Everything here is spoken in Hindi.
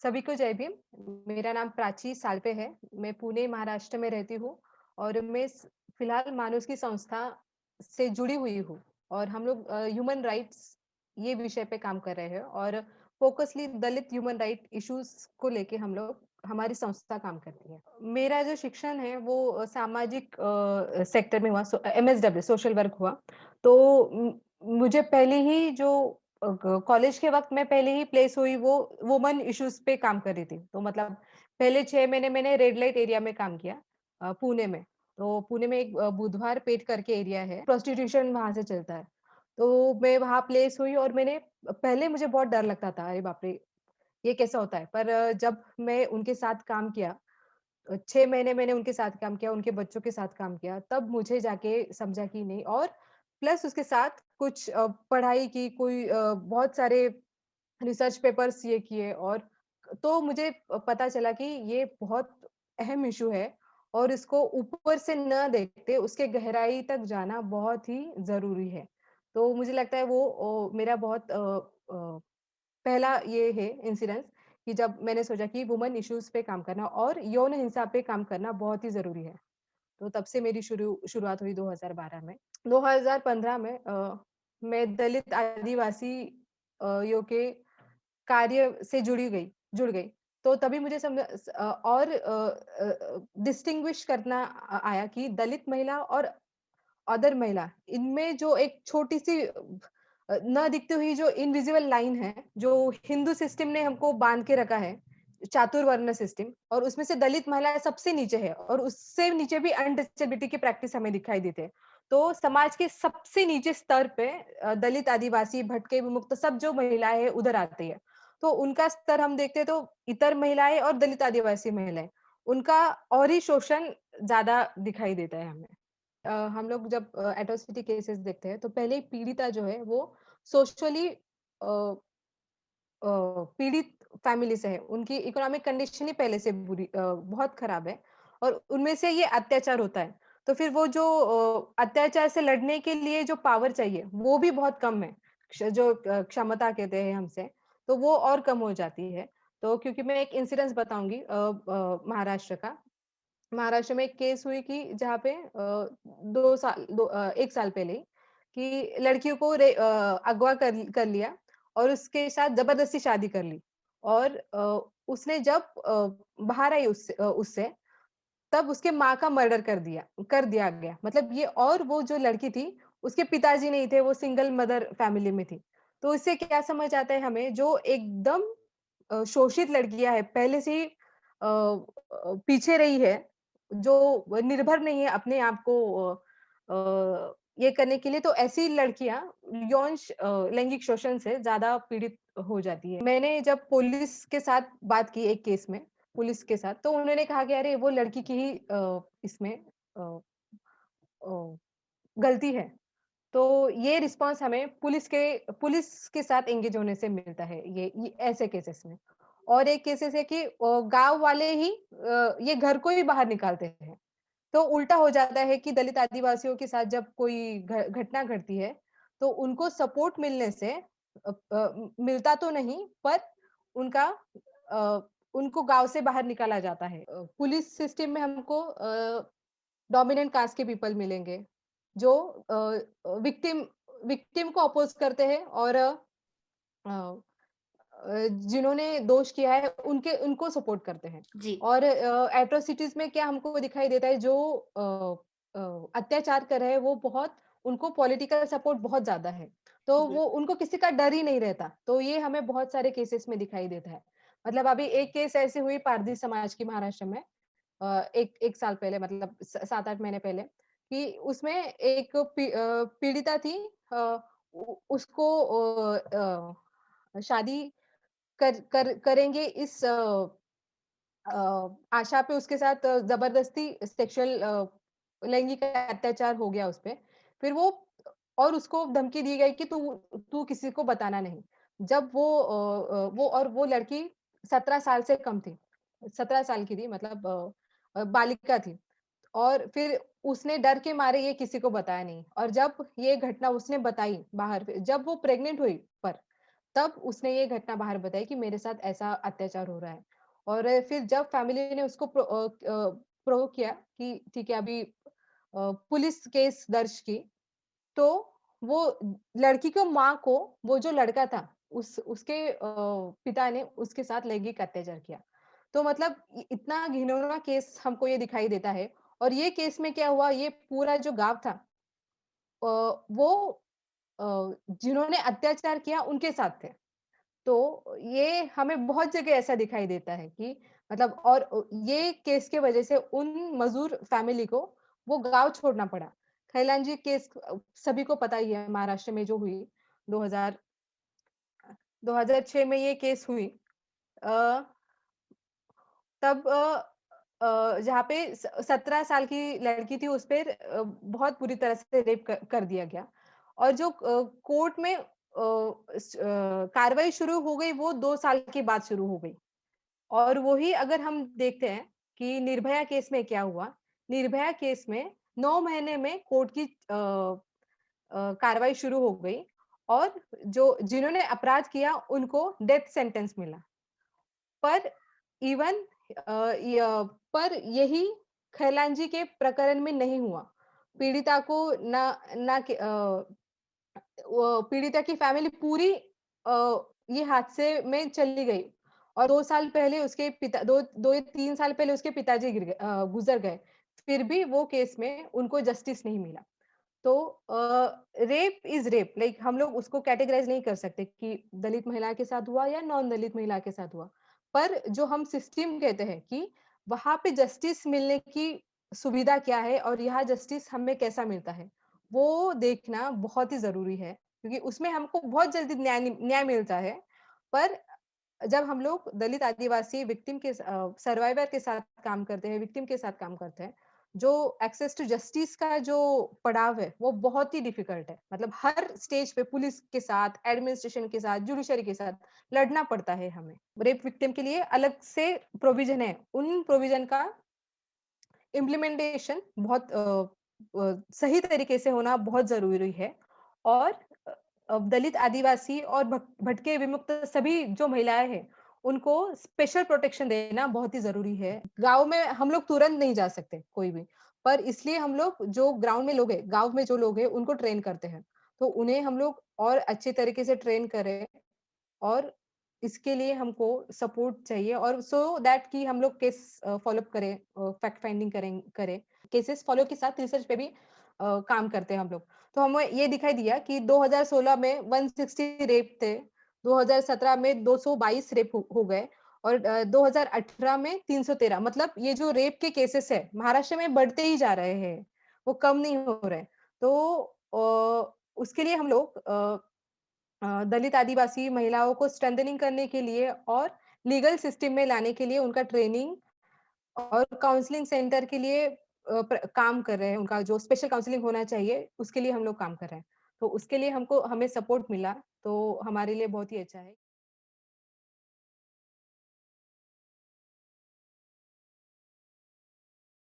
सभी को जय भीम। मेरा नाम प्राची साल्पे है। मैं पुणे महाराष्ट्र में रहती हूँ और मैं फिलहाल मानुष की संस्था से जुड़ी हुई हूँ और हम लोग ह्यूमन राइट्स ये विषय पे काम कर रहे हैं और फोकसली दलित ह्यूमन राइट इश्यूज को लेके हम लोग हमारी संस्था काम करती है। मेरा जो शिक्षण है वो सामाजिक सेक्टर में हुआ, एमएसडब्ल्यू सोशल वर्क हुआ। तो मुझे पहले ही जो कॉलेज के वक़्त मैं पहले ही प्लेस हुई वो वुमन इश्यूज़ पे काम कर रही थी। तो मतलब पहले 6 महीने मैंने रेड लाइट एरिया में काम किया पुणे में। तो पुणे में एक बुधवार पेठ करके एरिया है, प्रोस्टिट्यूशन वहाँ से चलता है। तो मैं वहाँ प्लेस हुई और मैंने पहले मुझे बहुत डर लगता था, अरे बाप रे! ये कैसा होता है? पर जब मैं उनके साथ काम किया 6 महीने मैंने उनके साथ काम किया, उनके बच्चों के साथ काम किया, तब मुझे जाके समझा कि नहीं और प्लस उसके साथ कुछ पढ़ाई की, कोई बहुत सारे रिसर्च पेपर्स ये किए और तो मुझे पता चला कि ये बहुत अहम इश्यू है और इसको ऊपर से न देखते उसके गहराई तक जाना बहुत ही ज़रूरी है। तो मुझे लगता है वो मेरा बहुत पहला ये है इंसिडेंस कि जब मैंने सोचा कि वुमन इश्यूज़ पे काम करना और यौन हिंसा पे काम करना बहुत ही ज़रूरी है। तो तब से मेरी शुरुआत हुई 2012 में। 2015 में मैं दलित आदिवासी यो के कार्य से जुड़ गई। तो तभी मुझे और डिस्टिंग्विश करना आया कि दलित महिला और अदर महिला, इनमें जो एक छोटी-सी ना दिखती हुई जो इनविजिबल लाइन है, जो हिंदू सिस्टम ने हमको बाँध के रखा है, चातुर्वर्ण सिस्टम और उसमें से दलित महिलाएँ सबसे नीचे है और उससे नीचे भी अनटचेबिलिटी की प्रैक्टिस हमें दिखाई देते हैं। तो समाज के सबसे नीचे स्तर पे दलित, आदिवासी, भटके, विमुक्त सब जो महिलाएँ हैं, उधर आती है। तो उनका स्तर हम देखते हैं तो इतर महिलाएँ और दलित आदिवासी महिलाएँ, उनका और ही शोषण ज़्यादा दिखाई देता है हमें। हम लोग जब एट्रोसिटी केसेस देखते हैं तो पहले पीड़िता जो है वो सोशली पीड़ित फैमिली से है। उनकी इकोनॉमिक कंडीशन ही पहले से बहुत खराब है और उनमें से ये अत्याचार होता है। तो फिर वो जो अत्याचार से लड़ने के लिए जो पावर चाहिए, वो भी बहुत कम है। जो क्षमता कहते हैं हमसे, तो वो और कम हो जाती है। तो क्योंकि मैं एक इंसिडेंस बताऊँगी महाराष्ट्र का। महाराष्ट्र में एक केस हुई कि जहाँ पे 1 साल पहले ही कि लड़कियों को अगवा कर कर लिया और उसके साथ ज़बरदस्ती शादी कर ली और उसने जब बाहर आई उससे तब उसके माँ का मर्डर कर दिया गया। मतलब ये और वो जो लड़की थी, उसके पिताजी नहीं थे, वो सिंगल मदर फैमिली में थी। तो इससे क्या समझ आता है हमें जो एकदम शोषित लड़कियाँ हैं, पहले से ही पीछे रही है, जो निर्भर नहीं है अपने आप को ये करने के लिए, तो ऐसी लड़कियाँ लैंगिक शोषण से ज़्यादा पीड़ित हो जाती है। मैंने जब पुलिस के साथ बात की एक केस में, पुलिस के साथ, तो उन्होंने कहा कि अरे वो लड़की की ही इसमें अ अ, गलती है। तो ये रिस्पॉन्स हमें पुलिस के साथ एंगेज होने से मिलता है ये ऐसे केसेस में। और एक केसेस है कि गाँव वाले ही ये घर को ही बाहर निकालते हैं। तो उल्टा हो जाता है कि दलित आदिवासियों के साथ जब कोई घटना घटती है, तो उनको सपोर्ट मिलने से मिलता तो नहीं पर उनका उनको गाँव से बाहर निकाला जाता है। पुलिस सिस्टम में हमको डोमिनेंट कास्ट के पीपल मिलेंगे, जो विक्टिम विक्टिम को अपोज़ करते हैं और जिन्होंने दोष किया है उनको सपोर्ट करते हैं। जी। और एट्रोसिटीज़ में क्या हमको दिखाई देता है जो अत्याचार कर रहे हैं वो बहुत उनको पॉलिटिकल सपोर्ट बहुत ज़्यादा है। तो जी। वो उनको किसी का डर ही नहीं रहता। तो ये हमें बहुत सारे केसेस में दिखाई देता है। मतलब अभी एक केस ऐसी हुई पारधी समाज की महाराष्ट्र में। 1 साल पहले मतलब स 7-8 महीने पहले, कि उसमें एक पीड़िता थी। अ, उ उसको शादी करेंगे इस आशा पे उसके साथ ज़बरदस्ती सेक्सुअल लैंगिक अत्याचार हो गया उसपे। फिर वो और उसको धमकी दी गई कि तू तू किसी को बताना नहीं। जब वो लड़की 17 साल से कम थी। 17 साल की थी मतलब बालिका थी। और फिर उसने डर के मारे ये किसी को बताया नहीं और जब ये घटना उसने बताई बाहर पे जब वो प्रेग्नेंट हुई पर, तब उसने ये घटना बाहर बताई कि मेरे साथ ऐसा अत्याचार हो रहा है। और फिर जब फैमिली ने उसको प्रोवोक किया कि ठीक है अभी पुलिस केस दर्ज की, तो वो लड़की को माँ को वो जो लड़का था उसके पिता ने उसके साथ लैंगिक अत्याचार किया। तो मतलब इतना घिनौना केस हमको ये दिखाई देता है। और ये केस में क्या हुआ, ये पूरा जो गाँव था वो अ, जिन्होंने अत्याचार किया उनके साथ थे। तो ये हमें बहुत जगह ऐसा दिखाई देता है कि मतलब और ये केस के वजह से उन मज़दूर फैमिली को वो गाँव छोड़ना पड़ा। खैलांजी केस सभी को पता ही है महाराष्ट्र में जो हुई 2000 2006 में ये केस हुई। अ, तब जहाँ पे 17 साल की लड़की थी उस पे बहुत बुरी तरह से रेप कर दिया गया। और जो कोर्ट में कार्रवाई शुरू हो गई वो 2 साल के बाद शुरू हो गई। और वही अगर हम देखते हैं कि निर्भया केस में क्या हुआ, निर्भया केस में 9 महीने में कोर्ट की कार्रवाई शुरू हो गई और जो जिन्होंने अपराध किया उनको डेथ सेंटेंस मिला। पर इवन अ, य पर यही खैलांजी के प्रकरण में नहीं हुआ। पीड़िता को ना ना कि वो पीड़िता की फैमिली पूरी ये हादसे में चली गई और 2 साल पहले उसके पिता 2 या 3 साल पहले उसके पिताजी गुज़र गए। फिर भी वो केस में उनको जस्टिस नहीं मिला। तो रेप इज़ रेप लाइक हम लोग उसको कैटेगराइज़ नहीं कर सकते कि दलित महिला के साथ हुआ या नॉन दलित महिला के साथ हुआ। पर जो हम सिस्टम कहते हैं कि वहाँ पे जस्टिस मिलने की सुविधा क्या है और यहाँ जस्टिस हमें कैसा मिलता है, वो देखना बहुत ही ज़रूरी है, क्योंकि उसमें हमको बहुत जल्दी न्याय मिलता है। पर जब हम लोग दलित आदिवासी विक्टिम के सर्वाइवर के साथ काम करते हैं, विक्टिम के साथ काम करते हैं, जो एक्सेस टू जस्टिस का जो पड़ाव है, वो बहुत ही डिफिकल्ट है। मतलब हर स्टेज पे पुलिस के साथ, एडमिनिस्ट्रेशन के साथ, जुडिशरी के साथ लड़ना पड़ता है हमें। रेप विक्टिम के लिए अलग से प्रोविज़न है। उन प्रोविज़न का इम्प्लीमेंटेशन बहुत सही तरीके से होना बहुत ज़रूरी है। और दलित, आदिवासी और भटके विमुक्त सभी जो महिलाएँ हैं, उनको स्पेशल प्रोटेक्शन देना बहुत ही ज़रूरी है। गाँव में हम लोग तुरंत नहीं जा सकते कोई भी, पर इसलिए हम लोग जो ग्राउंड में लोग हैं, गाँव में जो लोग हैं, उनको ट्रेन करते हैं। तो उन्हें हम लोग और अच्छे तरीके से ट्रेन करें और इसके लिए हमको सपोर्ट चाहिए और सो दैट कि हम लोग केस फ़ॉलो अप करें, फैक्ट फाइंडिंग करें। केसेस फ़ॉलो के साथ रिसर्च पे भी काम करते हैं हम लोग। तो हमें ये दिखाई दिया कि 2016 में 160 रेप थे, 2017 में 222 रेप हो गए और 2018 में 313। मतलब ये जो रेप के केसेस है, महाराष्ट्र में बढ़ते ही जा रहे हैं, वो कम नहीं हो रहे। तो उसके लिए हम लोग दलित आदिवासी महिलाओं को स्ट्रेंथनिंग करने के लिए और लीगल सिस्टम में लाने के लिए उनका ट्रेनिंग और काउंसलिंग सेंटर के लिए काम कर रहे हैं। उनका जो स्पेशल काउंसलिंग होना चाहिए, उसके लिए हम लोग काम कर रहे हैं। तो उसके लिए हमें सपोर्ट मिला, तो हमारे लिए बहुत ही अच्छा है।